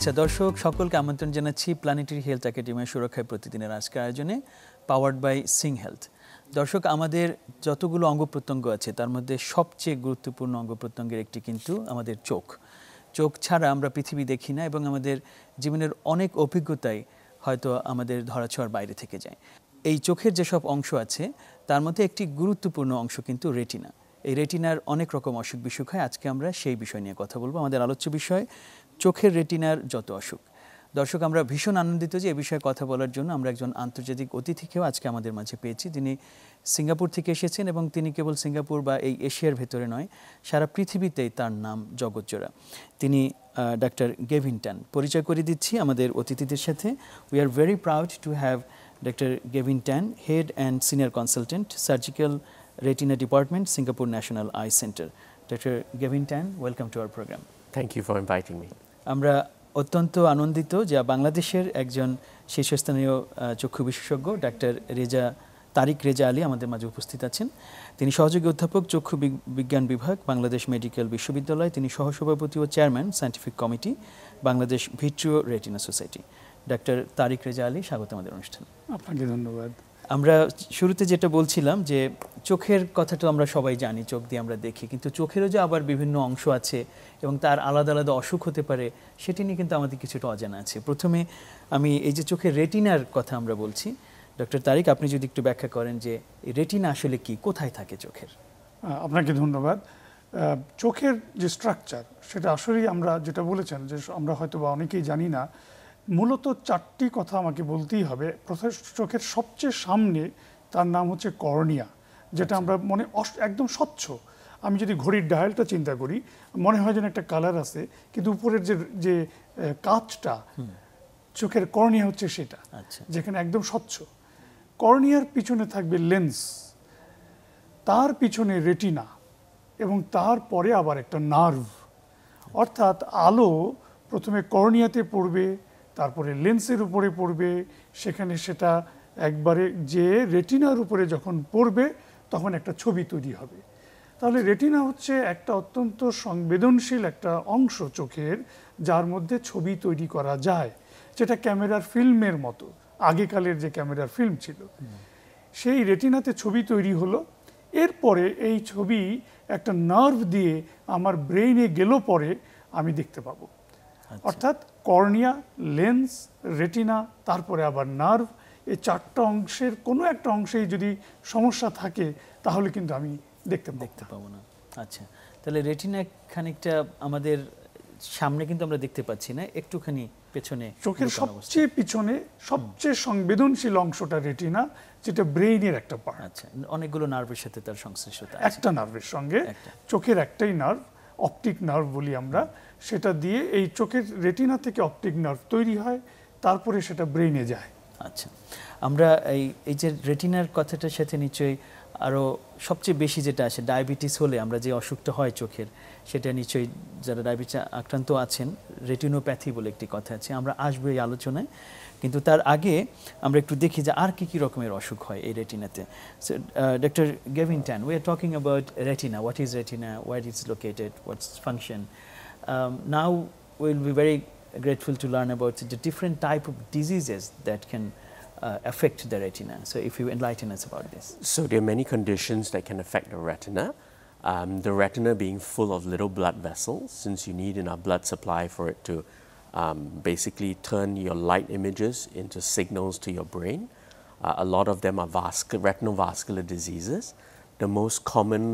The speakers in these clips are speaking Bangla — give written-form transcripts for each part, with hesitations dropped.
শুভেচ্ছা দর্শক সকলকে আমন্ত্রণ জানাচ্ছি প্ল্যানেটারি হেলথ একাডেমির সুরক্ষায় প্রতিদিনের আজকের আয়োজনে পাওয়ার্ড বাই সিং হেলথ। দর্শক আমাদের যতগুলো অঙ্গ প্রত্যঙ্গ আছে তার মধ্যে সবচেয়ে গুরুত্বপূর্ণ অঙ্গ প্রত্যঙ্গের একটি কিন্তু আমাদের চোখ। চোখ ছাড়া আমরা পৃথিবী দেখি না এবং আমাদের জীবনের অনেক অভিজ্ঞতাই হয়তো আমাদের ধরাছোঁয়ার বাইরে থেকে যায়। এই চোখের যেসব অংশ আছে তার মধ্যে একটি গুরুত্বপূর্ণ অংশ কিন্তু রেটিনা। এই রেটিনার অনেক রকম অসুখ বিসুখ হয়, আজকে আমরা সেই বিষয় নিয়ে কথা বলবো। আমাদের আলোচ্য বিষয় চোখের রেটিনার যত অসুখ। দর্শক আমরা ভীষণ আনন্দিত যে এই বিষয়ে কথা বলার জন্য আমরা একজন আন্তর্জাতিক অতিথিকেও আজকে আমাদের মাঝে পেয়েছি। তিনি সিঙ্গাপুর থেকে এসেছেন এবং তিনি কেবল সিঙ্গাপুর বা এই এশিয়ার ভেতরে নয়, সারা পৃথিবীতেই তার নাম জগৎজোড়া। তিনি ডাক্তার গেভিন ট্যান। পরিচয় করে দিচ্ছি আমাদের অতিথিদের সাথে। We are very proud to have doctor Gavin Tan, head and senior consultant, surgical Retina Department, Singapore National Eye Center. Dr. Gavin Tan, welcome to our program. Thank you for inviting me. আমরা অত্যন্ত আনন্দিত যে বাংলাদেশের একজন শীর্ষস্থানীয় চক্ষু বিশেষজ্ঞ ডাক্তার তারিক রেজা আলী আমাদের মাঝে উপস্থিত আছেন। তিনি সহযোগী অধ্যাপক চক্ষু বিজ্ঞান বিভাগ, বাংলাদেশ মেডিকেল বিশ্ববিদ্যালয়। তিনি সহসভাপতি ও chairman scientific committee, Bangladesh vitreo retina society. Doctor Tariq Reza Ali, স্বাগত আমাদের অনুষ্ঠানে। আপনাকে ধন্যবাদ। আমরা শুরুতে যেটা বলছিলাম যে চোখের কথা তো আমরা সবাই জানি, চোখ দিয়ে আমরা দেখি, কিন্তু চোখেরও যে আবার বিভিন্ন অংশ আছে এবং তার আলাদা আলাদা অসুখ হতে পারে সেটি নিয়ে কিন্তু আমাদের কিছুটা অজানা আছে। প্রথমে আমি এই যে চোখের রেটিনার কথা আমরা বলছি, ডক্টর তারিক আপনি যদি একটু ব্যাখ্যা করেন যে রেটিনা আসলে কি, কোথায় থাকে চোখের? আপনাকে ধন্যবাদ। চোখের যে স্ট্রাকচার সেটা আসলেই আমরা যেটা বলেছেন যে আমরা হয়তো বা অনেকেই জানি না। মূলত চারটি কথা আমাকে বলতেই হবে। প্রথম, চোখের সবচেয়ে সামনে তার নাম হচ্ছে কর্নিয়া, যেটা আমরা একদম স্বচ্ছ। আমি যদি ঘড়ির ডায়ালটা চিন্তা করি মনে হয় যেন একটা কালার আছে, কিন্তু উপরের যে কাঁচটা চোখের কর্নিয়া হচ্ছে সেটা, যেখানে একদম স্বচ্ছ। কর্নিয়ার পিছনে থাকবে লেন্স, তার পিছনে রেটিনা এবং তারপরে আবার একটা নার্ভ। অর্থাৎ আলো প্রথমে কর্নিয়াতে পড়বে, তারপরে লেন্সের উপরে পড়বে, সেখানে সেটা একবারে যে রেটিনার উপরে যখন পড়বে তখন একটা ছবি তৈরি হবে। তাহলে রেটিনা হচ্ছে একটা অত্যন্ত সংবেদনশীল একটা অংশ চোখের, যার মধ্যে ছবি তৈরি করা যায়, যেটা ক্যামেরার ফিল্মের মতো। আগেকালের যে ক্যামেরার ফিল্ম ছিল, সেই রেটিনাতে ছবি তৈরি হলো। এরপরে এই ছবি একটা নার্ভ দিয়ে আমার ব্রেইনে গেল, পরে আমি দেখতে পাবো। অর্থাৎ কর্নিয়া, লেন্স, রেটিনা, তারপরে আবার নার্ভ, এই চারটা অংশের কোনো একটা অংশেই যদি সমস্যা থাকে তাহলে কিন্তু আমি দেখতে পাবো না। আচ্ছা, তাহলে রেটিনা খানিকটা আমাদের সামনে কিন্তু আমরা দেখতে পাচ্ছি না, একটুখানি পেছনে, চোখের সবচেয়ে পিছনে সবচেয়ে সংবেদনশীল অংশটা রেটিনা, যেটা ব্রেইনের একটা পার্ট। আচ্ছা, অনেকগুলো নার্ভের সাথে তার সংশ্লিষ্টতা আছে। একটা নার্ভের সঙ্গে, চোখের একটাই নার্ভ, অপটিক নার্ভ বলি আমরা, সেটা দিয়ে এই চোখের রেটিনা থেকে অপটিক নার্ভ তৈরি হয়, তারপরে সেটা ব্রেইনে যায়। আচ্ছা, আমরা এই যে রেটিনার কথাটার সাথে নিশ্চয়ই আরও সবচেয়ে বেশি যেটা আসে, ডায়াবেটিস হলে আমরা যে অসুখটা হয় চোখের, সেটা নিশ্চয়ই যারা ডায়াবেটিস আক্রান্ত আছেন, রেটিনোপ্যাথি বলে একটি কথা আছে, আমরা আসবো এই আলোচনায়। কিন্তু তার আগে আমরা একটু দেখি যে আর কি রকমের অসুখ হয় এই রেটিনাতে। So doctor Gavin Tan, we are talking about retina, what is retina, what is located, what's function. Now will be very grateful to learn about the different type of diseases that can affect the retina. So if you enlighten us about this. So there are many conditions that can affect the retina. The retina being full of little blood vessels, since you need enough blood supply for it to basically turn your light images into signals to your brain. A lot of them are retinal vascular diseases. The most common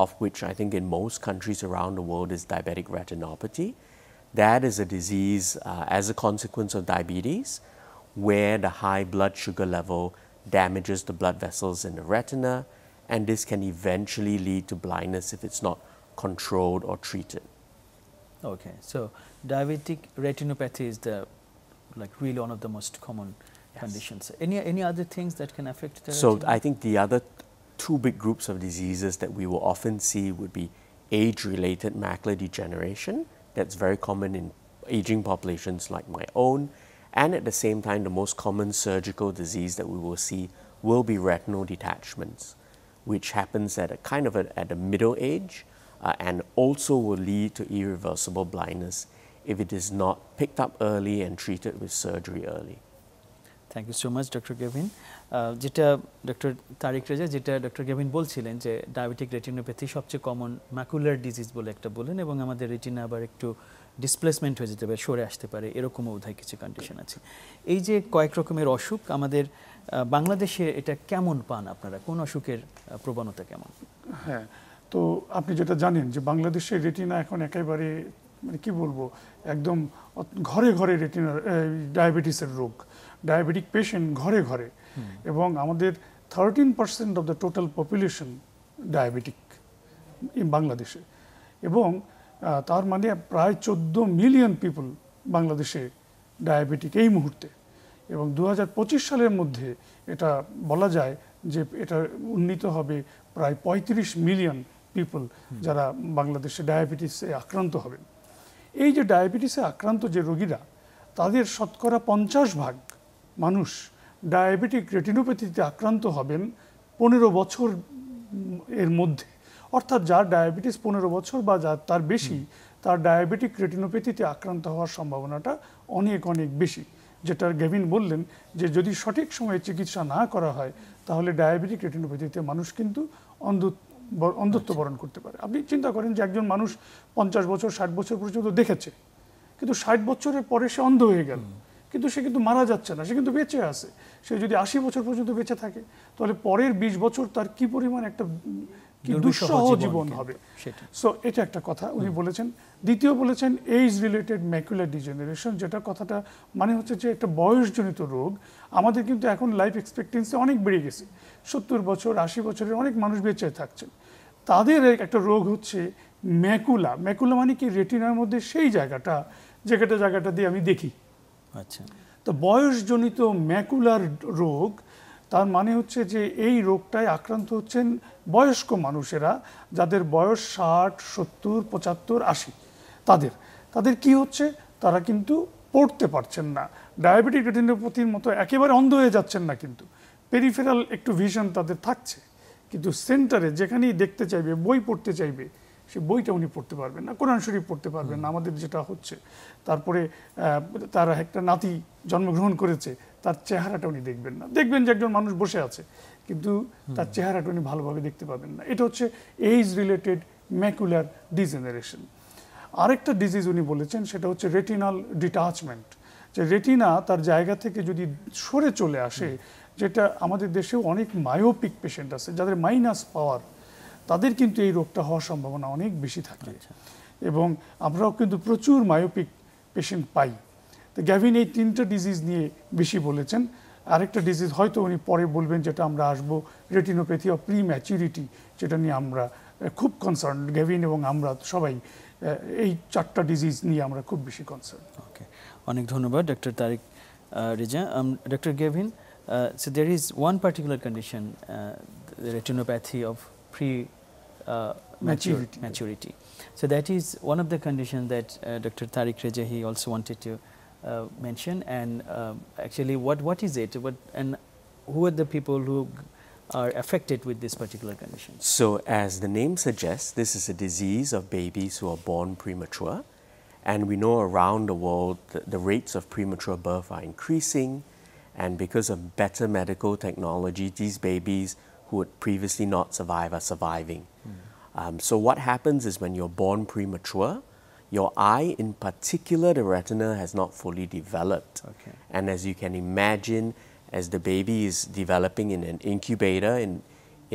of which I think in most countries around the world is diabetic retinopathy. That is a disease as a consequence of diabetes, where the high blood sugar level damages the blood vessels in the retina, and this can eventually lead to blindness if it's not controlled or treated. Okay, so diabetic retinopathy is really one of the most common conditions. Any other things that can affect the retina? So I think the other two big groups of diseases that we will often see would be age-related macular degeneration. That's very common in aging populations like my own, and at the same time the most common surgical disease that we will see will be retinal detachments, which happens at a middle age and also will lead to irreversible blindness if it is not picked up early and treated with surgery early. Thank you so much doctor Gavin. যেটা ডক্টর তারিক রেজা, যেটা ডক্টর গেভিন বলছিলেন যে ডায়াবেটিক রেটিনোপ্যাথি সবচেয়ে কমন ম্যাকুলার ডিজিজ বলে একটা বলেন, এবং আমাদের রেটিনা আবার একটু ডিসপ্লেসমেন্ট হয়ে যেতে পারে, সরে আসতে পারে, এরকমও বোধহয় কিছু কন্ডিশন আছে। এই যে কয়েক রকমের অসুখ আমাদের বাংলাদেশে এটা কেমন পান আপনারা, কোন অসুখের প্রবণতা কেমন? হ্যাঁ, তো আপনি যেটা জানেন যে বাংলাদেশের রেটিনা এখন একেবারে মানে কি বলবো, একদম ঘরে ঘরে রেটিনার ডায়াবেটিসের রোগ, ডায়াবেটিক পেশেন্ট ঘরে ঘরে, এবং আমাদের 13% of the total population diabetic in বাংলাদেশে, এবং তার মানে প্রায় 14 মিলিয়ন পিপল বাংলাদেশে ডায়াবেটিক এই মুহূর্তে, এবং 2025 সালের মধ্যে এটা বলা যায় যে এটা উন্নীত হবে প্রায় 35 মিলিয়ন পিপল যারা বাংলাদেশে ডায়াবেটিসে আক্রান্ত হবেন। এই যে ডায়াবেটিসে আক্রান্ত যে রোগীরা, তাদের শতকরা 50% মানুষ ডায়াবেটিক রেটিনোপ্যাথিতে আক্রান্ত হবেন 15 বছর এর মধ্যে, অর্থাৎ যার ডায়াবেটিস 15 বছর বা যার তার বেশি, তার ডায়াবেটিক রেটিনোপ্যাথিতে আক্রান্ত হওয়ার সম্ভাবনাটা অনেক অনেক বেশি। যেটা গেভিন বললেন যে যদি সঠিক সময়ে চিকিৎসা না করা হয় তাহলে ডায়াবেটিক রেটিনোপ্যাথিতে মানুষ কিন্তু অন্ধত্ব বরণ করতে পারে। আপনি চিন্তা করেন যে একজন মানুষ 50 বছর 60 বছর পর্যন্ত দেখেছে, কিন্তু 60 বছরের পরে সে অন্ধ হয়ে গেল, কিন্তু সে কিন্তু মারা যাচ্ছে না, সে কিন্তু বেঁচে আছে। সে যদি 80 বছর পর্যন্ত বেঁচে থাকে তাহলে পরের 20 বছর তার কি পরিমাণ একটা কি দুঃসহ জীবন হবে। সো এটা একটা কথা উনি বলেছেন। দ্বিতীয় বলেছেন এইজ রিলেটেড ম্যাকুলার ডিজেনারেশন, যেটা কথাটা মানে হচ্ছে যে একটা বয়সজনিত রোগ। আমাদের কিন্তু এখন লাইফ এক্সপেক্টেন্সি অনেক বেড়ে গেছে, 70 বছর 80 বছরের অনেক মানুষ বেঁচে থাকছেন। তাদের একটা রোগ হচ্ছে ম্যাকুলা। ম্যাকুলা মানে কি, রেটিনার মধ্যে সেই জায়গাটা দিয়ে আমি দেখি। আচ্ছা, তো বয়সজনিত ম্যাকুলার রোগ, তার মানে হচ্ছে যে এই রোগটায় আক্রান্ত হচ্ছেন বয়স্ক মানুষেরা, যাদের বয়স 60, 70, 75, 80। তাদের কি হচ্ছে, তারা কিন্তু পড়তে পারছেন না, ডায়াবেটিক রেটিনোপ্যাথির মতো একেবারে অন্ধ হয়ে যাচ্ছেন না, কিন্তু পেরিফেরাল একটু ভিশন তাদের থাকছে, কিন্তু সেন্টারে যেখানেই দেখতে চাইবে, বই পড়তে চাইবে, সে বইটা উনি পড়তে পারবেন না, কোরআন শরীফ পড়তে পারবেন না, আমাদের যেটা হচ্ছে। তারপরে তার একটা নাতি জন্মগ্রহণ করেছে, তার চেহারাটা উনি দেখবেন না, দেখবেন যে একজন মানুষ বসে আছে, কিন্তু তার চেহারাটা উনি ভালোভাবে দেখতে পাবেন না। এটা হচ্ছে এইজ রিলেটেড ম্যাকুলার ডিজেনারেশন। আরেকটা ডিজিজ উনি বলেছেন, সেটা হচ্ছে রেটিনাল ডিটাচমেন্ট, যে রেটিনা তার জায়গা থেকে যদি সরে চলে আসে, যেটা আমাদের দেশেও অনেক মায়োপিক পেশেন্ট আছে, যাদের মাইনাস পাওয়ার, তাদের কিন্তু এই রোগটা হওয়ার সম্ভাবনা অনেক বেশি থাকে। এবং আমরাও কিন্তু প্রচুর মায়োপিক পেশেন্ট পাই। তো গ্যাভিন এই 3টা ডিজিজ নিয়ে বেশি বলেছেন। আরেকটা ডিজিজ হয়তো উনি পরে বলবেন, যেটা আমরা আসবো, রেটিনোপ্যাথি অফ প্রি ম্যাচুরিটি, যেটা নিয়ে আমরা খুব কনসার্ন, গ্যাভিন এবং আমরা সবাই এই 4টা ডিজিজ নিয়ে আমরা খুব বেশি কনসার্ন। ওকে, অনেক ধন্যবাদ doctor Tariq Reza. Doctor Gavin, so there is one particular condition, the retinopathy of maturity. So that is one of the conditions that Dr. Tariq Reja, he also wanted to mention. And actually, what is it? And who are the people who are affected with this particular condition? So, as the name suggests, this is a disease of babies who are born premature. And we know around the world that the rates of premature birth are increasing. And because of better medical technology, these babies who would previously not survive are surviving. So what happens is when you're born premature, your eye in particular, the retina has not fully developed. Okay. And as you can imagine, as the baby is developing in an incubator,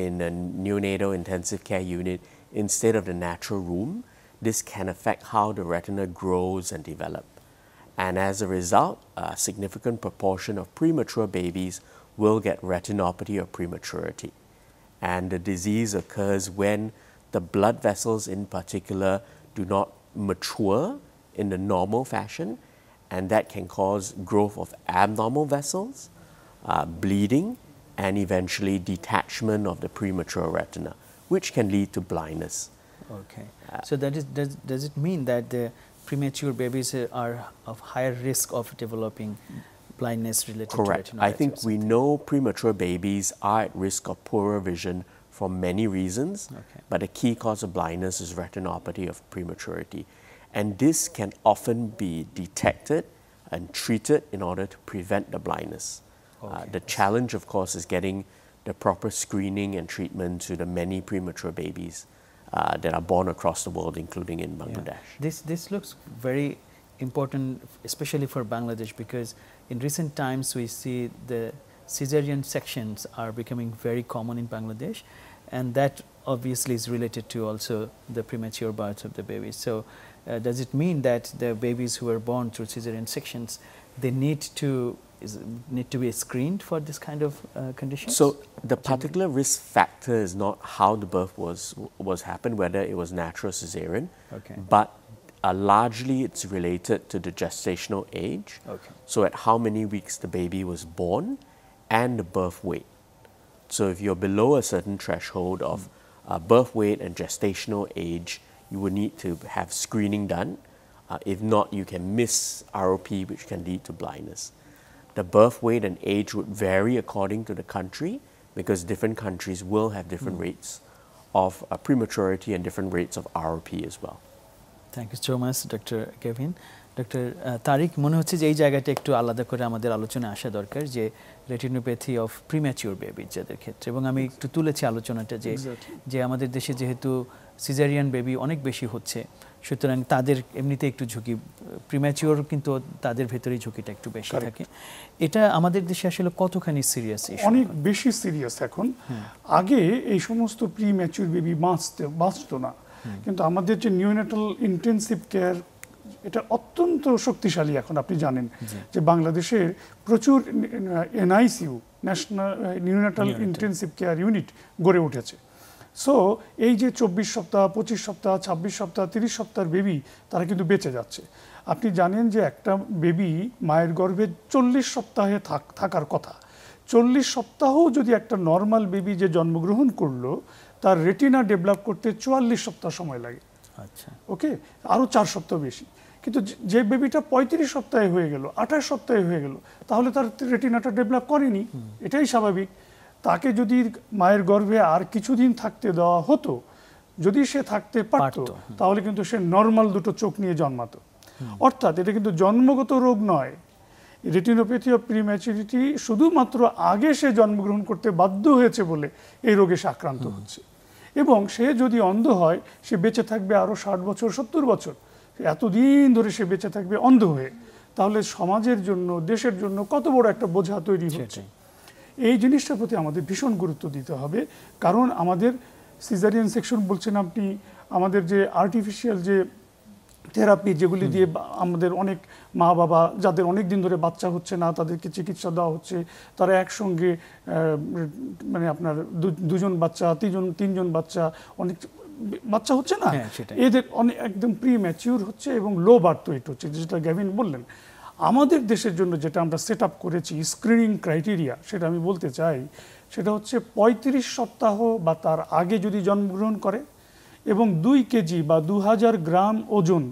in a neonatal intensive care unit, instead of the natural room, this can affect how the retina grows and develops. And as a result, a significant proportion of premature babies will get retinopathy or prematurity. And the disease occurs when the blood vessels in particular do not mature in the normal fashion, and that can cause growth of abnormal vessels, bleeding, and eventually detachment of the premature retina, which can lead to blindness. Okay. So that is, does it mean that the premature babies are of higher risk of developing blindness related Correct. to retinopathy? I think we know premature babies are at risk of poorer vision for many reasons, Okay. but a key cause of blindness is retinopathy of prematurity. And this can often be detected and treated in order to prevent the blindness. The challenge, of course, is getting the proper screening and treatment to the many premature babies that are born across the world, including in Bangladesh. This looks very important, especially for Bangladesh, because in recent times we see the cesarean sections are becoming very common in Bangladesh, and that obviously is related to also the premature birth of the babies. So does it mean that the babies who are born through cesarean sections, they need to be screened for this kind of conditions? So the particular risk factor is not how the birth was happened, whether it was natural cesarean, but largely it's related to the gestational age. So at how many weeks the baby was born and the birth weight. So if you're below a certain threshold of birth weight and gestational age, you would need to have screening done. If not, you can miss ROP, which can lead to blindness. The birth weight and age would vary according to the country, because different countries will have different rates of prematurity and different rates of ROP as well. Thank you so much, Dr. Kevin. Dr. Tariq, মনে হচ্ছে যে এই জায়গাটা একটু আলাদা করে আমাদের আলোচনায় আসা দরকার, যে রেটিনোপ্যাথি অফ প্রিম্যাচিউর বেবি যাদের ক্ষেত্রে, এবং আমি একটু তুলেছি আলোচনাটা যে আমাদের দেশে যেহেতু সিজারিয়ান বেবি অনেক বেশি হচ্ছে, সুতরাং তাদের এমনিতে একটু ঝুঁকি, প্রিম্যাচিউর কিন্তু তাদের ভেতরেই ঝুঁকিটা একটু বেশি থাকে। এটা আমাদের দেশে আসলে কতখানি সিরিয়াস? অনেক বেশি সিরিয়াস এখন। আগে এই সমস্ত প্রিম্যাচিউর বেবি বাঁচতো না, কিন্তু আমাদের যে নিওনেটাল ইন্টেন্সিভ কেয়ার, এটা অত্যন্ত শক্তিশালী এখন। আপনি জানেন যে বাংলাদেশের প্রচুর NICU, national neonatal intensive care unit গড়ে উঠেছে। সো এই যে 24 সপ্তাহ, 25 সপ্তাহ, 26 সপ্তাহ, 30 সপ্তাহের বেবি, তারা কিন্তু বেঁচে যাচ্ছে। আপনি জানেন যে একটা বেবি মায়ের গর্ভে 40 সপ্তাহে থাকার কথা। 40 সপ্তাহ যদি একটা নর্মাল বেবি যে জন্মগ্রহণ করলো, তার রেটিনা ডেভেলপ করতে 44 সপ্তাহ সময় লাগে। আচ্ছা, ওকে, আরও 4 সপ্তাহ বেশি। কিন্তু যে বেবিটা 35 সপ্তাহে হয়ে গেল, 28 সপ্তাহে হয়ে গেল, তাহলে তার রেটিনাটা ডেভেলপ করেনি, এটাই স্বাভাবিক। তাকে যদি মায়ের গর্ভে আর কিছুদিন থাকতে দেওয়া হতো, যদি সে থাকতে পারতো, তাহলে কিন্তু সে নর্মাল দুটো চোখ নিয়ে জন্মাতো। অর্থাৎ এটা কিন্তু জন্মগত রোগ নয়। রেটিনোপ্যাথি অফ প্রিম্যাচুরিটি শুধুমাত্র আগে সে জন্মগ্রহণ করতে বাধ্য হয়েছে বলে এই রোগে সে আক্রান্ত হচ্ছে। এবং সে যদি অন্ধ হয়, সে বেঁচে থাকবে আরও 60 বছর, 70 বছর, এতদিন ধরে সে বেঁচে থাকবে অন্ধ হয়ে। তাহলে সমাজের জন্য, দেশের জন্য কত বড় একটা বোঝা তৈরি হচ্ছে। এই জিনিসটার প্রতি আমাদের ভীষণ গুরুত্ব দিতে হবে। কারণ আমাদের সিজারিয়ান সেকশন বলছেন আপনি, আমাদের যে আর্টিফিশিয়াল যে থেরাপি, যেগুলি দিয়ে আমাদের অনেক মা বাবা যাদের অনেক দিন ধরে বাচ্চা হচ্ছে না, তাদেরকে চিকিৎসা দেওয়া হচ্ছে, তারা একসঙ্গে মানে আপনার দুজন বাচ্চা, তিনজন বাচ্চা, অনেক বাচ্চা হচ্ছে না, এদের অনেক একদম প্রি ম্যাচিউর হচ্ছে এবং লো বার্থ ওয়েট হচ্ছে, যেটা গ্যাভিন বললেন। আমাদের দেশের জন্য যেটা আমরা সেট আপ করেছি স্ক্রিনিং ক্রাইটেরিয়া, সেটা আমি বলতে চাই, সেটা হচ্ছে 35 সপ্তাহ বা তার আগে যদি জন্মগ্রহণ করে এবং 2 কেজি বা 2000 গ্রাম ওজন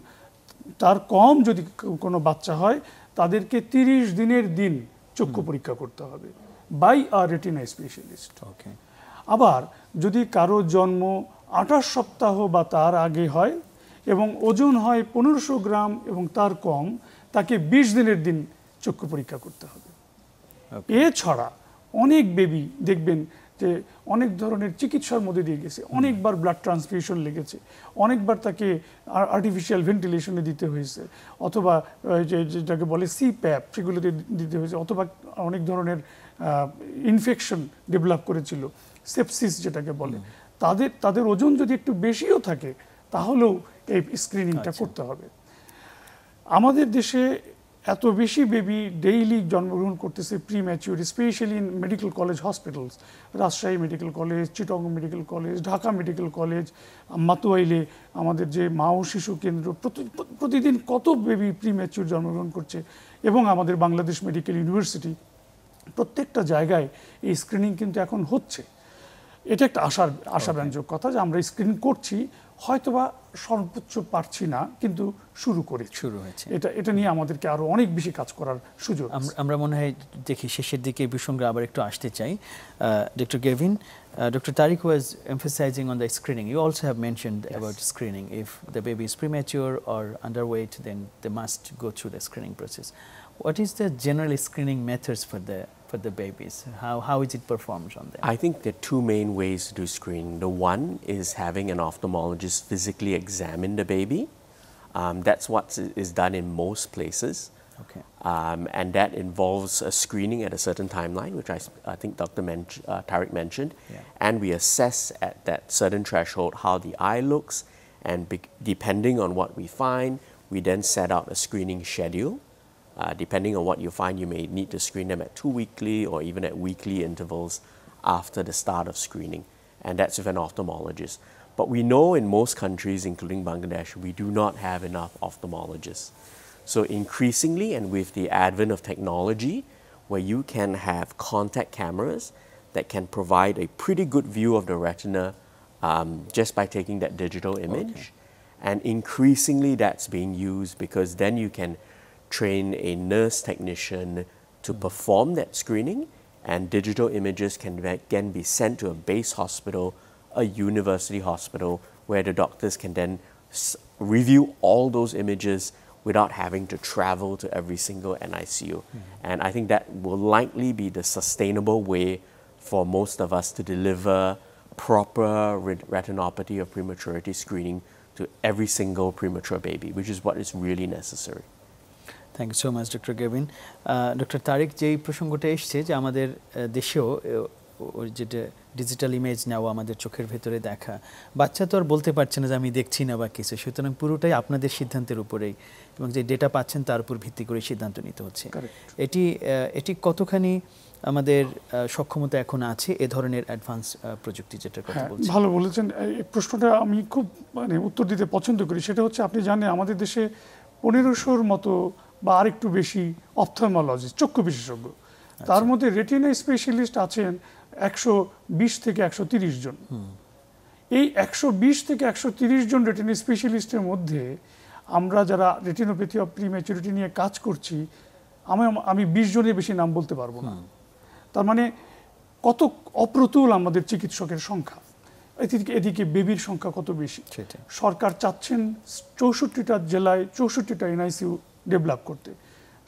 তার কম যদি কোনো বাচ্চা হয়, তাদেরকে 30 দিনের দিন চক্ষু পরীক্ষা করতে হবে বাই আ রেটিনা স্পেশালিস্ট। ওকে। আবার যদি কারো জন্ম 28 সপ্তাহ বা তার আগে হয় এবং ওজন হয় 1500 গ্রাম এবং তার কম, তাকে 20 দিনের দিন চক্ষু পরীক্ষা করতে হবে। এছাড়া অনেক বেবি দেখবেন যে অনেক ধরনের চিকিৎসার মধ্যে দিয়ে গেছে, অনেকবার ব্লাড ট্রান্সফিউশন লেগেছে, অনেকবার তাকে আর্টিফিশিয়াল ভেন্টিলেশনে দিতে হয়েছে, অথবা যেটাকে বলে CPAP সেগুলোতে দিতে হয়েছে, অথবা অনেক ধরনের ইনফেকশন ডেভেলপ করেছিল, সেপসিস যেটাকে বলে। তাদের ওজন যদি একটু বেশিও থাকে, তাহলেও এই স্ক্রিনিংটা করতে হবে। আমাদের দেশে এত বেশি বেবি ডেইলি জন্মগ্রহণ করতেছে premature, specially in medical college hospitals, Rajshahi medical college, Chittagong medical college, Dhaka medical college, মাতুয়াইলে আমাদের যে মা ও শিশু কেন্দ্র, প্রতিদিন কত বেবি প্রি ম্যাচিউর জন্মগ্রহণ করছে। এবং আমাদের বাংলাদেশ মেডিকেল ইউনিভার্সিটি, প্রত্যেকটা জায়গায় এই স্ক্রিনিং কিন্তু এখন হচ্ছে। এটা একটা আশাব্যঞ্জক কথা যে আমরা স্ক্রিন করছি। হয়তোবা সর্বোচ্চ পারছি না, কিন্তু শুরু হয়েছে। এটা নিয়ে আমাদেরকে আরো অনেক বেশি কাজ করার সুযোগ। আমরা মনে হয় দেখি শেষের দিকে এই প্রসঙ্গে আবার একটু আসতে চাই। Dr. Gavin, Dr. Tariq was emphasizing on the screening. You also have mentioned about screening. If the baby is premature or underweight, then they must go through the screening process. What is the general screening methods for the babies? How is it performed on them? I think there are two main ways to do screening. The one is having an ophthalmologist physically examine the baby. That's what is done in most places. Okay. And that involves a screening at a certain timeline, which I think Dr. Tariq mentioned. Yeah. And we assess at that certain threshold how the eye looks. And depending on what we find, we then set out a screening schedule. Depending on what you find, you may need to screen them at 2 weekly or even at weekly intervals after the start of screening. And that's with an ophthalmologist. But we know in most countries, including Bangladesh, we do not have enough ophthalmologists. So increasingly, and with the advent of technology, where you can have contact cameras that can provide a pretty good view of the retina just by taking that digital image. Okay. And increasingly that's being used because then you can train a nurse technician to perform that screening, and digital images can be sent to a base hospital, a university hospital, where the doctors can then review all those images without having to travel to every single NICU. And I think that will likely be the sustainable way for most of us to deliver proper retinopathy of prematurity screening to every single premature baby, which is what is really necessary. Thank you so much doctor Gavin. Doctor Tariq, যেই প্রসঙ্গটা এসছে যে আমাদের দেশেও যেটা ডিজিটাল ইমেজ নেওয়া, আমাদের চোখের ভেতরে দেখা, বাচ্চা তো আর বলতে পারছে না যে আমি দেখছি না বা কিছু, সুতরাং পুরোটাই আপনাদের সিদ্ধান্তের উপরেই এবং যে ডেটা পাচ্ছেন তার উপর ভিত্তি করে সিদ্ধান্ত নিতে হচ্ছে। এটি কতখানি আমাদের সক্ষমতা এখন আছে এ ধরনের অ্যাডভান্স প্রযুক্তি যেটার কথা বলছেন? ভালো বলেছেন। এই প্রশ্নটা আমি খুব উত্তর দিতে পছন্দ করি। সেটা হচ্ছে, আপনি জানেন আমাদের দেশে 1500-র মতো বা আরেকটু বেশি অপথলমোলজিস্ট, চক্ষু বিশেষজ্ঞ। তার মধ্যে রেটিনা স্পেশালিস্ট আছেন 120 থেকে 130 জন। এই 120 থেকে 130 জন রেটিনা স্পেশালিস্টের মধ্যে আমরা যারা রেটিনোপ্যাথি অফ প্রিম্যাচুরিটি নিয়ে কাজ করছি, আমি 20 জনের বেশি নাম বলতে পারবো না। তার মানে কত অপ্রতুল আমাদের চিকিৎসকের সংখ্যা। এদিকে বেবির সংখ্যা কত বেশি। সরকার চাচ্ছেন 64টা জেলায় 64টা এনআইসিইউ ডেভেলপ করতে,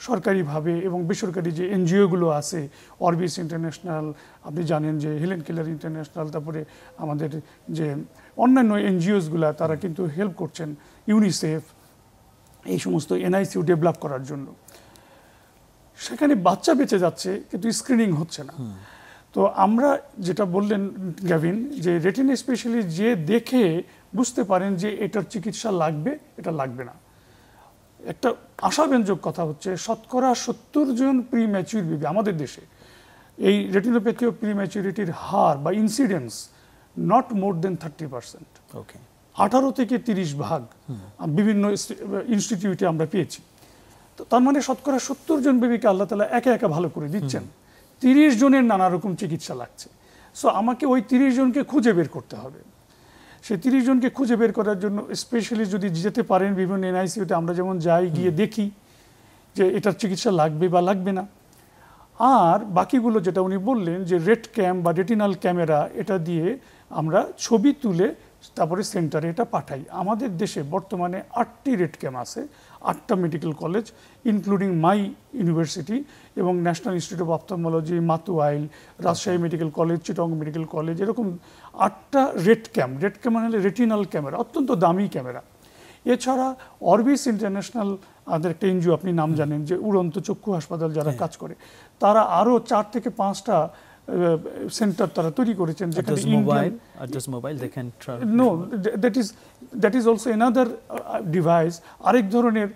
সরকারিভাবে এবং বেসরকারি যে এনজিওগুলো আছে, অরবিস ইন্টারন্যাশনাল, আপনি জানেন যে হেলেন কেলার ইন্টারন্যাশনাল, তারপরে আমাদের যে অন্যান্য এনজিওসগুলো, তারা কিন্তু হেল্প করছেন, ইউনিসেফ, এই সমস্ত এনআইসিইউ ডেভেলপ করার জন্য। সেখানে বাচ্চা বেঁচে যাচ্ছে কিন্তু স্ক্রিনিং হচ্ছে না। তো আমরা যেটা বললেন গ্যাভিন, যে রেটিনা স্পেশালিস্ট যে দেখে বুঝতে পারেন যে এটার চিকিৎসা লাগবে, এটা লাগবে না। একটা আশাব্যঞ্জক কথা হচ্ছে, শতকরা 70 জন প্রিম্যাচিউর বেবি আমাদের দেশে, এই রেটিনোপ্যাথি অফ প্রিম্যাচুরিটির হার বা ইনসিডেন্স নট মোর দেন 30%। ওকে, 18 থেকে 30 ভাগ বিভিন্ন ইনস্টিটিউটে আমরা পেয়েছি। তো তার মানে শতকরা 70 জন বেবিকে আল্লাহ তাআলা একা একা ভালো করে দিচ্ছেন, 30 জনের নানা রকম চিকিৎসা লাগছে। সো আমাকে ওই 30 জনকে খুঁজে বের করতে হবে। সেই 30 জনকে খুঁজে বের করার জন্য স্পেশালি যদি যেতে পারেন বিভিন্ন এনআইসিইউতে, আমরা যেমন যাই, গিয়ে দেখি যে এটার চিকিৎসা লাগবে বা লাগবে না। আর বাকিগুলো যেটা উনি বললেন যে রেট ক্যাম বা রেটিনাল ক্যামেরা, এটা দিয়ে আমরা ছবি তুলে তারপরে সেন্টারে এটা পাঠাই। আমাদের দেশে বর্তমানে 8টি রেট ক্যাম আছে, 8টা medical college including my university এবং national institute of ophthalmology, Matuail, Rajshahi medical college, Chittagong medical college, এরকম 8টা রেট ক্যাম মানে হলে রেটিনাল ক্যামেরা, অত্যন্ত দামি ক্যামেরা। এছাড়া অরবিস ইন্টারন্যাশনাল, আমাদের একটা এনজিও, আপনি নাম জানেন, যে উড়ন্ত চক্ষু হাসপাতাল যারা কাজ করে, তারা আরও 4 থেকে 5টা সেন্টার তারা তৈরি করেছেন, যেখানে that is also another device, আরেক ধরনের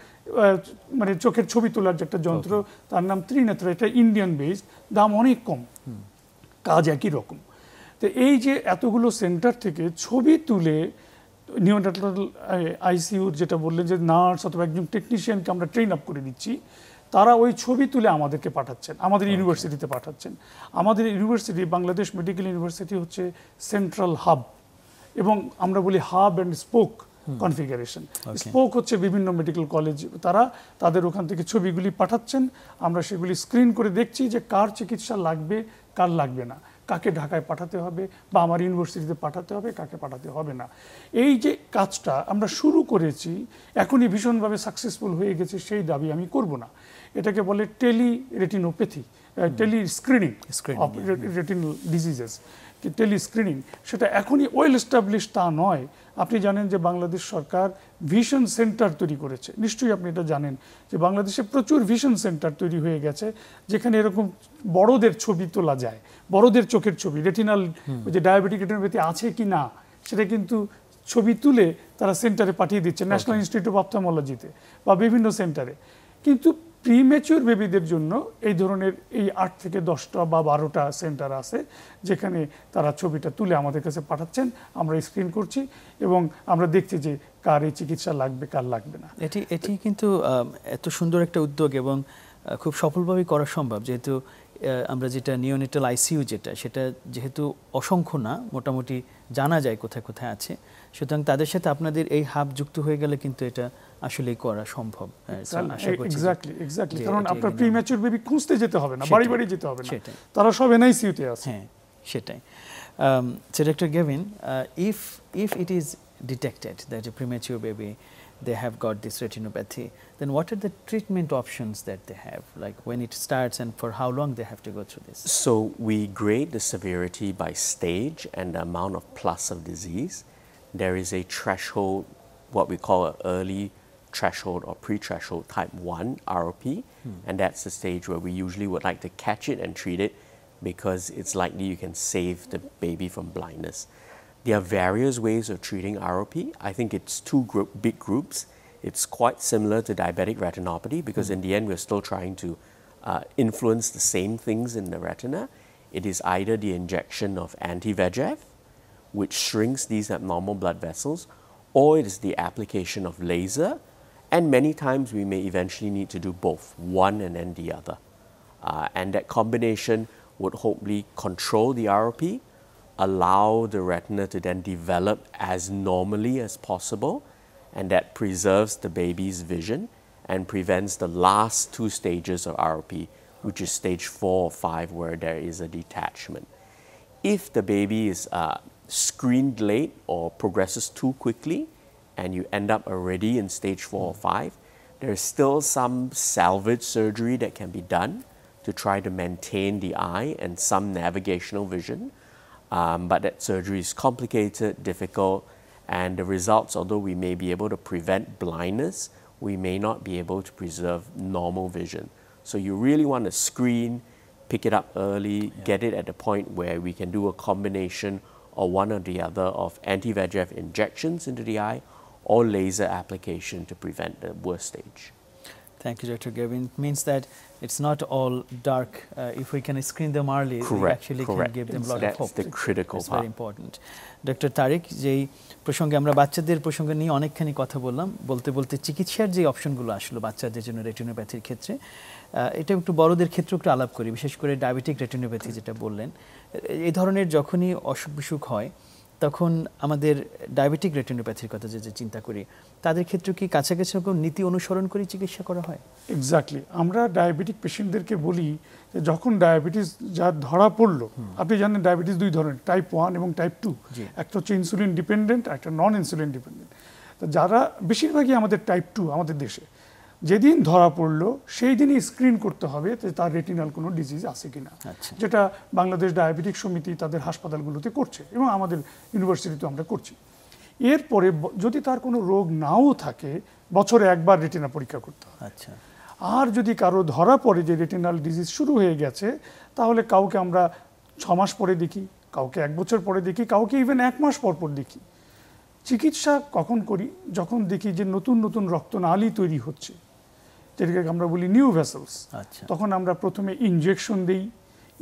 মানে চোখের ছবি তোলার যে একটা যন্ত্র, তার নাম ত্রিনেত্র, এটা ইন্ডিয়ান বেসড, দাম অনেক কম, কাজ একই রকম। তো এই যে এতগুলো সেন্টার থেকে ছবি তুলে নিওনাটাল আইসিইউর যেটা বললেন যে নার্স অথবা একজন টেকনিশিয়ানকে আমরা ট্রেন আপ করে দিচ্ছি, তারা ওই ছবি তুলে আমাদেরকে পাঠাচ্ছেন, আমাদের ইউনিভার্সিটিতে পাঠাচ্ছেন। আমাদের ইউনিভার্সিটি, বাংলাদেশ মেডিকেল ইউনিভার্সিটি হচ্ছে সেন্ট্রাল হাব এবং আমরা বলি hub and spoke configuration. Spoke হচ্ছে বিভিন্ন মেডিকেল কলেজ, তারা তাদের ওখান থেকে ছবিগুলি পাঠাচ্ছেন, আমরা সেগুলি স্ক্রিন করে দেখছি যে কার চিকিৎসা লাগবে কার লাগবে না, কাকে ঢাকায় পাঠাতে হবে বা আমার ইউনিভার্সিটিতে পাঠাতে হবে, কাকে পাঠাতে হবে না। এই যে কাজটা আমরা শুরু করেছি, এখনই ভীষণভাবে সাকসেসফুল হয়ে গেছে সেই দাবি আমি করব না। এটাকে বলে tele retinopathy, tele screening of retinal diseases, tele screening. সেটা এখনই ওয়েল এস্টাবলিশ তা নয়। আপনি জানেন যে বাংলাদেশ সরকার ভিশন সেন্টার তৈরি করেছে, নিশ্চয়ই আপনি এটা জানেন যে বাংলাদেশে প্রচুর ভিশন সেন্টার তৈরি হয়ে গেছে, যেখানে এরকম বড়দের ছবি তোলা যায়, বড়দের চোখের ছবি, রেটিনাল যে ডায়াবেটিক রেটিনোপ্যাথি আছে কি না সেটা কিন্তু ছবি তুলে তারা সেন্টারে পাঠিয়ে দিচ্ছে, ন্যাশনাল ইনস্টিটিউট অফ অপথলমোলজিতে বা বিভিন্ন সেন্টারে। কিন্তু প্রিম্যাচিউর বেবিদের জন্য এই ধরনের এই 8 থেকে 10টা বা 12টা সেন্টার আছে, যেখানে তারা ছবিটা তুলে আমাদের কাছে পাঠাচ্ছেন, আমরা স্ক্রিন করছি এবং আমরা দেখছি যে কার এই চিকিৎসা লাগবে কার লাগবে না। এটি কিন্তু এত সুন্দর একটা উদ্যোগ এবং খুব সফলভাবে করা সম্ভব, যেহেতু আমরা যেটা নিওনেটাল আইসিইউ সেটা যেহেতু অসংখ্য না, মোটামুটি জানা যায় কোথায় কোথায় আছে, সুতরাং তাদের সাথে আপনাদের এই হাব যুক্ত হয়ে গেলে কিন্তু এটা আসলেই করা সম্ভব। এক্স্যাক্টলি, কারণ আপনার প্রিম্যাচিউর বেবি খুঁজতে যেতে হবে না, বাড়ি বাড়ি যেতে হবে না, তারা সব এনআইসিইউতে আছে। হ্যাঁ, সেটাই। So Dr. Gavin, if it is detected that a premature baby they have got this retinopathy, then what are the treatment options that they have, like when it starts and for how long they have to go through this? So we grade the severity by stage and the amount of plus of disease. There is a threshold, what we call an early threshold or pre-threshold type 1 ROP, and that's the stage where we usually would like to catch it and treat it because it's likely you can save the baby from blindness. There are various ways of treating ROP. I think it's two big groups. It's quite similar to diabetic retinopathy because in the end we're still trying to influence the same things in the retina. It is either the injection of anti-VEGF, which shrinks these abnormal blood vessels, or it is the application of laser, and many times we may eventually need to do both, one and then the other. And that combination would hopefully control the ROP, allow the retina to then develop as normally as possible, and that preserves the baby's vision and prevents the last 2 stages of ROP, which is stage 4 or 5 where there is a detachment. If the baby is screened late or progresses too quickly and you end up already in stage 4 or 5, there is still some salvage surgery that can be done to try to maintain the eye and some navigational vision. But that surgery is complicated, difficult, and the results, although we may be able to prevent blindness, we may not be able to preserve normal vision. So you really want to screen, pick it up early, get it at the point where we can do a combination or one or the other of anti-VEGF injections into the eye or laser application to prevent the worst stage. Thank you, Dr. Gavin. It means that it's not all dark. If we can screen them early, we actually can give them a lot of hope. That's the critical part. It's very important. Dr. Tariq, যেই প্রসঙ্গে আমরা বাচ্চাদের প্রসঙ্গে নিয়ে অনেকখানি কথা বললাম, বলতে বলতে চিকিৎসার যে অপশনগুলো আসলো বাচ্চাদের জন্য রেটিনোপ্যাথির ক্ষেত্রে, এটা একটু বড়দের ক্ষেত্রে একটু আলাপ করি, বিশেষ করে ডায়াবেটিক রেটিনোপ্যাথি যেটা বললেন। এই ধরনের যখনই অসুখ বিসুখ হয় তখন আমাদের ডায়াবেটিক রেটিনোপ্যাথির কথা যে চিন্তা করি, তাদের ক্ষেত্রে কি কাছাকাছি কোনো নীতি অনুসরণ করে চিকিৎসা করা হয়? এক্স্যাক্টলি, আমরা ডায়াবেটিক পেশেন্টদেরকে বলি যে যখন ডায়াবেটিস যার ধরা পড়লো, আপনি জানেন ডায়াবেটিস 2 ধরনের, টাইপ 1 এবং টাইপ 2। একটা হচ্ছে ইনসুলিন ডিপেন্ডেন্ট, একটা নন ইনসুলিন ডিপেন্ডেন্ট। তো যারা বেশিরভাগই আমাদের টাইপ 2 আমাদের দেশে, যেদিন ধরা পড়লো সেই দিনই স্ক্রিন করতে হবে যে তার রেটিনাল কোনো ডিজিজ আছে কিনা, যেটা বাংলাদেশ ডায়াবেটিক সমিতি তাদের হাসপাতালগুলোতে করছে এবং আমাদের ইউনিভার্সিটিতে আমরা করছি। এরপরে যদি তার কোনো রোগ নাও থাকে, বছরে একবার রেটিনা পরীক্ষা করতে হবে। আর যদি কারো ধরা পড়ে যে রেটিনাল ডিজিজ শুরু হয়ে গেছে, তাহলে কাউকে আমরা 6 মাস পরে দেখি, কাউকে 1 বছর পরে দেখি, কাউকে ইভেন 1 মাস পর পর দেখি। চিকিৎসা কখন করি? যখন দেখি যে নতুন নতুন রক্তনালী তৈরি হচ্ছে, যেটাকে আমরা বলি নিউ ভেসেলস, তখন আমরা প্রথমে ইনজেকশন দিই।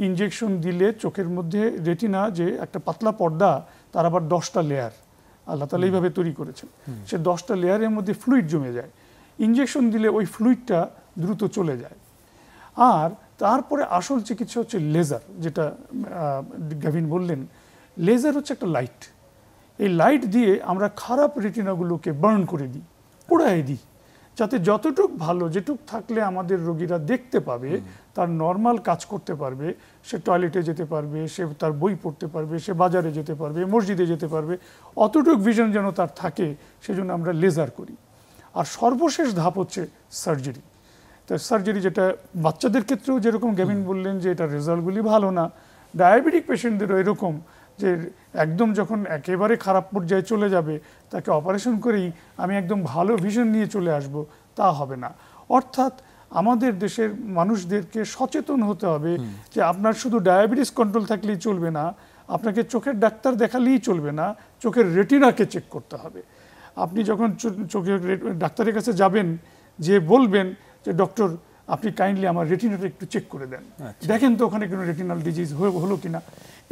ইনজেকশন দিলে চোখের মধ্যে রেটিনা যে একটা পাতলা পর্দা, তার আবার 10টা লেয়ার আল্লাহ তাআলা এইভাবে তৈরি করেছেন। সে 10টা লেয়ারের মধ্যে ফ্লুইড জমে যায়। ইনজেকশন দিলে ওই ফ্লুইডটা দ্রুত চলে যায়। আর তারপরে আসল চিকিৎসা হচ্ছে লেজার, যেটা গাভিন বললেন। লেজার হচ্ছে একটা লাইট। এই লাইট দিয়ে আমরা খারাপ রেটিনাগুলোকে বার্ন করে দিই, পোড়ায় দিই, যাতে যতটুক ভালো যেটুক থাকলে আমাদের রোগীরা দেখতে পাবে, তার নর্মাল কাজ করতে পারবে, সে টয়লেটে যেতে পারবে, সে তার বই পড়তে পারবে, সে বাজারে যেতে পারবে, মসজিদে যেতে পারবে, অতটুক ভিশন যেন তার থাকে, সেজন্য আমরা লেজার করি। আর সর্বশেষ ধাপ হচ্ছে সার্জারি। তো সার্জারি যেটা বাচ্চাদের ক্ষেত্রেও যেরকম গ্যাভিন বললেন যে এটা রেজাল্টগুলি ভালো না, ডায়াবেটিক পেশেন্টদেরও এরকম যে একদম যখন একেবারে খারাপ পর্যায়ে চলে যাবে তাকে অপারেশন করেই আমি একদম ভালো ভিশন নিয়ে চলে আসব, তা হবে না। অর্থাৎ আমাদের দেশের মানুষদেরকে সচেতন হতে হবে যে আপনার শুধু ডায়াবেটিস কন্ট্রোল থাকলেই চলবে না, আপনাকে চোখের ডাক্তার দেখালেই চলবে না, চোখের রেটিনাকে চেক করতে হবে। আপনি যখন চোখের ডাক্তারের কাছে যাবেন, যে বলবেন যে ডক্টর আপনি কাইন্ডলি আমার রেটিনাটা একটু চেক করে দেন, দেখেন তো ওখানে কোনো রেটিনাল ডিজিজ হলো কিনা।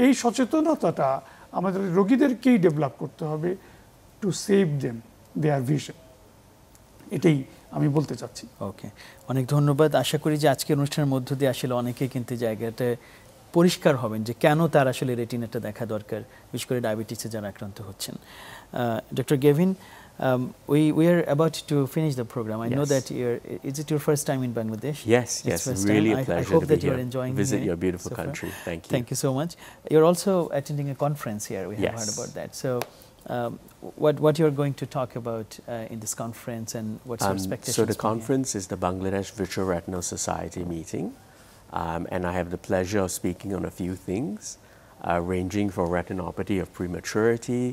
এই সচেতনতাটা আমাদের রোগীদেরকেই ডেভেলপ করতে হবে to save them their vision. এটাই আমি বলতে চাচ্ছি। ওকে, অনেক ধন্যবাদ। আশা করি যে আজকের অনুষ্ঠানের মধ্য দিয়ে আসলে অনেকেই কিন্তু জায়গাটা পরিষ্কার হবেন যে কেন তার আসলে রেটিনাটা দেখা দরকার, বিশেষ করে ডায়াবেটিসে যারা আক্রান্ত হচ্ছেন। Doctor Gavin, we are about to finish the program. I know that is it your first time in Bangladesh? Yes, really a pleasure I hope to that be you are here. enjoying Visit your beautiful country. Thank you. Thank you so much. You're also attending a conference here. We have heard about that. So, what you are going to talk about in this conference, and what's your expectations? So the conference is the Bangladesh Vitreoretinal Society meeting, and I have the pleasure of speaking on a few things, ranging from retinopathy of prematurity.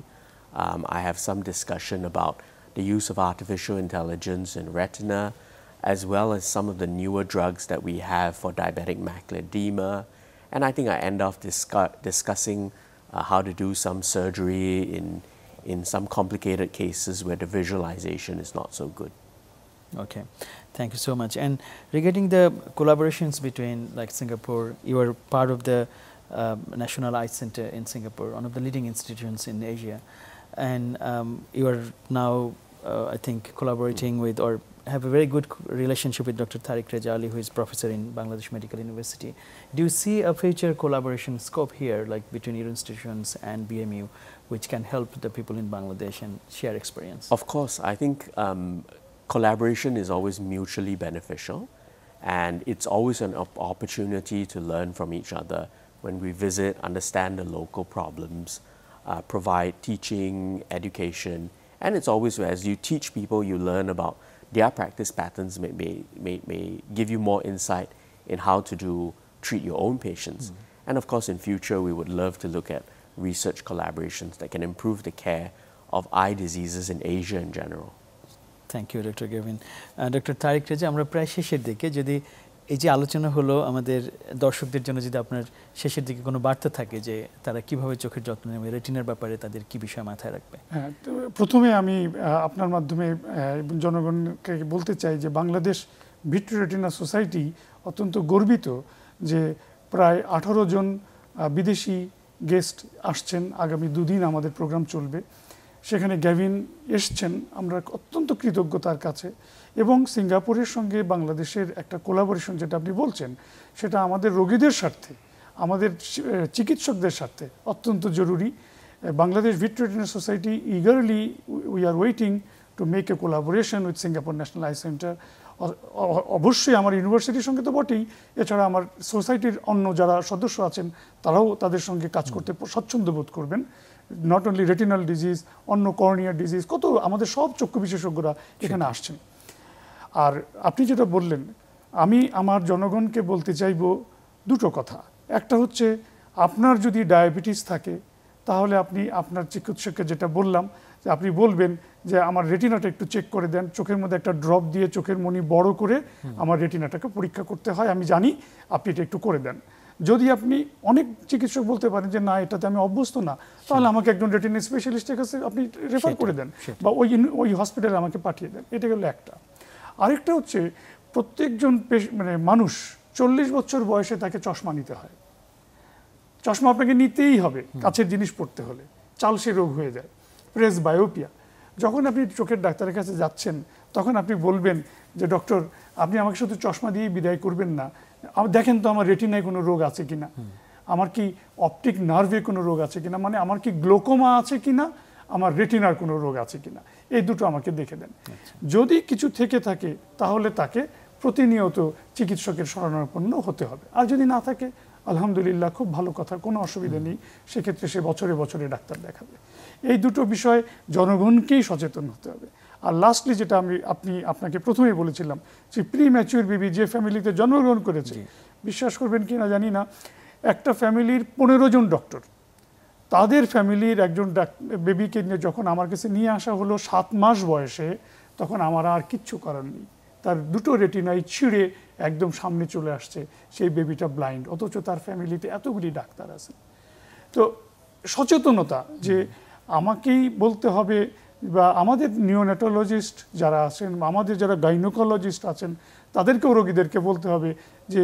I have some discussion about the use of artificial intelligence in retina, as well as some of the newer drugs that we have for diabetic macular edema. And I think I end off discussing how to do some surgery in some complicated cases where the visualization is not so good. Okay, thank you so much. And regarding the collaborations between, like, Singapore, you are part of the National Eye Center in Singapore, one of the leading institutions in Asia, and you are now I think collaborating with, or have a very good relationship with Dr. Tariq Reza Ali, who is professor in Bangladesh Medical University. Do you see a future collaboration scope here, like between your institutions and BMU, which can help the people in Bangladesh and share experience? Of course, I think collaboration is always mutually beneficial, and it's always an opportunity to learn from each other when we visit, understand the local problems, provide teaching, education. And it's always, as you teach people, you learn about their practice patterns, may give you more insight in how to treat your own patients. And of course, in future, we would love to look at research collaborations that can improve the care of eye diseases in Asia in general. Thank you, Dr. Gavin. Dr. Tariq Reza, আমরা প্রায় শেষের দিকে, যদি এই যে আলোচনা হলো, আমাদের দর্শকদের জন্য যদি আপনার শেষের দিকে কোনো বার্তা থাকে যে তারা কিভাবে চোখের যত্ন নেবে, রেটিনার ব্যাপারে তাদের কি বিষয় মাথায় রাখবে? হ্যাঁ, প্রথমে আমি আপনার মাধ্যমে জনগণকে বলতে চাই যে বাংলাদেশ ভিট্রিও-রেটিনা সোসাইটি অত্যন্ত গর্বিত যে প্রায় 18 জন বিদেশি গেস্ট আসছেন। আগামী 2 দিন আমাদের প্রোগ্রাম চলবে, সেখানে গ্যাভিন এসছেন, আমরা অত্যন্ত কৃতজ্ঞ তার কাছে। এবং সিঙ্গাপুরের সঙ্গে বাংলাদেশের একটা কোলাবোরেশন যেটা আপনি বলছেন, সেটা আমাদের রোগীদের স্বার্থে, আমাদের চিকিৎসকদের স্বার্থে অত্যন্ত জরুরি। Bangladesh vitreo retina society eagerly we are waiting to make a collaboration with Singapore National Eye Center. অবশ্যই আমার ইউনিভার্সিটির সঙ্গে তো বটেই, এছাড়া আমার সোসাইটির অন্য যারা সদস্য আছেন তারাও তাদের সঙ্গে কাজ করতে স্বচ্ছন্দ বোধ করবেন। নট অনলি রেটিনাল ডিজিজ, অন্য কর্নিয়ার ডিজিজ, কত আমাদের সব চক্ষু বিশেষজ্ঞরা এখানে আসছেন। আর আপনি যেটা বললেন, আমি আমার জনগণকে বলতে চাইব দুটো কথা। একটা হচ্ছে, আপনার যদি ডায়াবেটিস থাকে তাহলে আপনি আপনার চিকিৎসককে যেটা বললাম, যে আপনি বলবেন যে আমার রেটিনাটা একটু চেক করে দেন, চোখের মধ্যে একটা ড্রপ দিয়ে চোখের মনি বড় করে আমার রেটিনাটাকে পরীক্ষা করতে হয়, আমি জানি, আপনি এটা একটু করে দেন। যদি আপনি, অনেক চিকিৎসক বলতে পারেন যে না এটাতে আমি অভ্যস্ত না, তাহলে আমাকে একজন রেটিনা স্পেশালিস্টের কাছে আপনি রেফার করে দেন, বা ওই হসপিটালে আমাকে পাঠিয়ে দেন। এটা গেল একটা। আরেকটা হচ্ছে, প্রত্যেকজন মানুষ 40 বছর বয়সে তাকে চশমা নিতে হয়। চশমা আপনাকে নিতেই হবে কাছের জিনিস পড়তে হলে, চালসে রোগ হয়ে যায়, প্রেসবায়োপিয়া। যখন আপনি চোখের ডাক্তারের কাছে যাচ্ছেন, তখন আপনি বলবেন যে ডক্টর আপনি আমাকে শুধু চশমা দিয়েই বিদায় করবেন না, দেখেন তো আমার রেটিনায় কোনো রোগ আছে কিনা, আমার কি অপটিক নার্ভে কোনো রোগ আছে কিনা, মানে আমার কি গ্লোকোমা আছে কিনা, আমার রেটিনার কোনো রোগ আছে কিনা, এই দুটো আমাকে দেখে দেন। যদি কিছু থেকে থাকে তাহলে তাকে প্রতিনিয়ত চিকিৎসকের শরণাপন্ন হতে হবে, আর যদি না থাকে আলহামদুলিল্লাহ খুব ভালো কথা, কোনো অসুবিধা নেই, সেক্ষেত্রে সে বছরে বছরে ডাক্তার দেখাবে। এই দুটো বিষয় জনগণকেই সচেতন হতে হবে। আর লাস্টলি যেটা আপনাকে প্রথমেই বলেছিলাম যে প্রি ম্যাচিউর বেবি যে ফ্যামিলিতে জন্মগ্রহণ করেছে, বিশ্বাস করবেন কি না জানি না, একটা ফ্যামিলির 15 জন ডক্টর, তাদের ফ্যামিলির একজন বেবিকে নিয়ে যখন আমার কাছে নিয়ে আসা হলো 7 মাস বয়সে, তখন আমার আর কিচ্ছু করার নেই, তার দুটো রেটিনাই ছিঁড়ে একদম সামনে চলে আসছে, সেই বেবিটা ব্লাইন্ড, অথচ তার ফ্যামিলিতে এতগুলি ডাক্তার আছে। তো সচেতনতা যে আমাকেই বলতে হবে, বা আমাদের নিওনেটোলজিস্ট যারা আছেন, আমাদের যারা গাইনোকোলজিস্ট আছেন, তাদেরকেও রোগীদেরকে বলতে হবে যে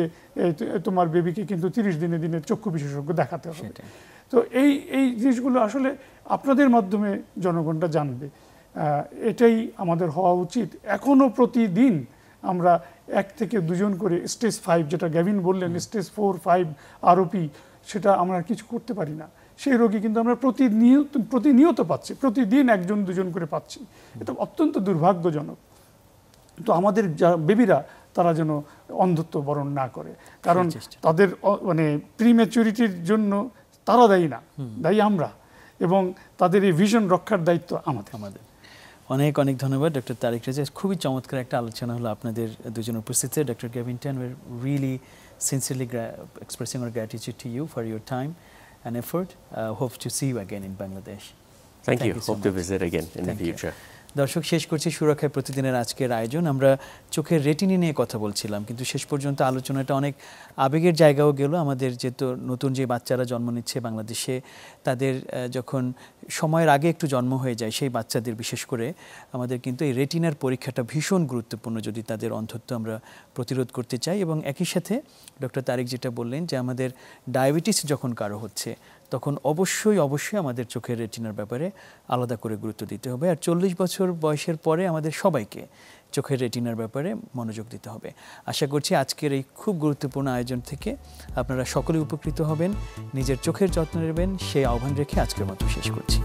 তোমার বেবিকে কিন্তু 30 দিনে দিনে চক্ষু বিশেষজ্ঞ দেখাতে হবে। তো এই জিনিসগুলো আসলে আপনাদের মাধ্যমে জনগণটা জানবে, এটাই আমাদের হওয়া উচিত। এখনো প্রতিদিন আমরা 1 থেকে 2 জন করে স্টেজ 5, যেটা গ্যাভিন বললেন, স্টেজ 4, 5 আরওপি, সেটা আমরা কিছু করতে পারি না। সেই রোগী কিন্তু আমরা প্রতিনিয়ত পাচ্ছি, প্রতিদিন 1 জন 2 জন করে পাচ্ছি। এটা অত্যন্ত দুর্ভাগ্যজনক। তো আমাদের বেবিরা তারা যেন অন্ধত্ব বরণ না করে, কারণ তাদের মানে প্রিম্যাচুরিটির জন্য তারা দায়ী না, দায়ী আমরা, এবং তাদের এই ভিশন রক্ষার দায়িত্ব আমাদের। অনেক অনেক ধন্যবাদ ডক্টর তারেক রেজা। খুবই চমৎকার একটা আলোচনা হলো আপনাদের দুজনের উপস্থিতিতে। ডক্টর গ্যাভিন টান, we're really sincerely expressing our gratitude to you for your time and effort. Hope to see you again in Bangladesh. Thank you. Hope to visit again in the future. দর্শক, শেষ করছি সুরক্ষায় প্রতিদিনের আজকের আয়োজন। আমরা চোখের রেটিনা নিয়ে কথা বলছিলাম, কিন্তু শেষ পর্যন্ত আলোচনাটা অনেক আবেগের জায়গাও গেল। আমাদের যেহেতু নতুন যে বাচ্চারা জন্ম নিচ্ছে বাংলাদেশে, তাদের যখন সময়ের আগে একটু জন্ম হয়ে যায়, সেই বাচ্চাদের বিশেষ করে আমাদের কিন্তু এই রেটিনার পরীক্ষাটা ভীষণ গুরুত্বপূর্ণ, যদি তাদের অন্ধত্ব আমরা প্রতিরোধ করতে চাই। এবং একই সাথে ডক্টর তারেক যেটা বললেন যে আমাদের ডায়াবেটিস যখন কারো হচ্ছে, তখন অবশ্যই আমাদের চোখের রেটিনার ব্যাপারে আলাদা করে গুরুত্ব দিতে হবে। আর 40 বছর বয়সের পরে আমাদের সবাইকে চোখের রেটিনার ব্যাপারে মনোযোগ দিতে হবে। আশা করছি আজকের এই খুব গুরুত্বপূর্ণ আয়োজন থেকে আপনারা সকলে উপকৃত হবেন, নিজের চোখের যত্ন নেবেন, সেই আহ্বান রেখে আজকের মতো শেষ করছি।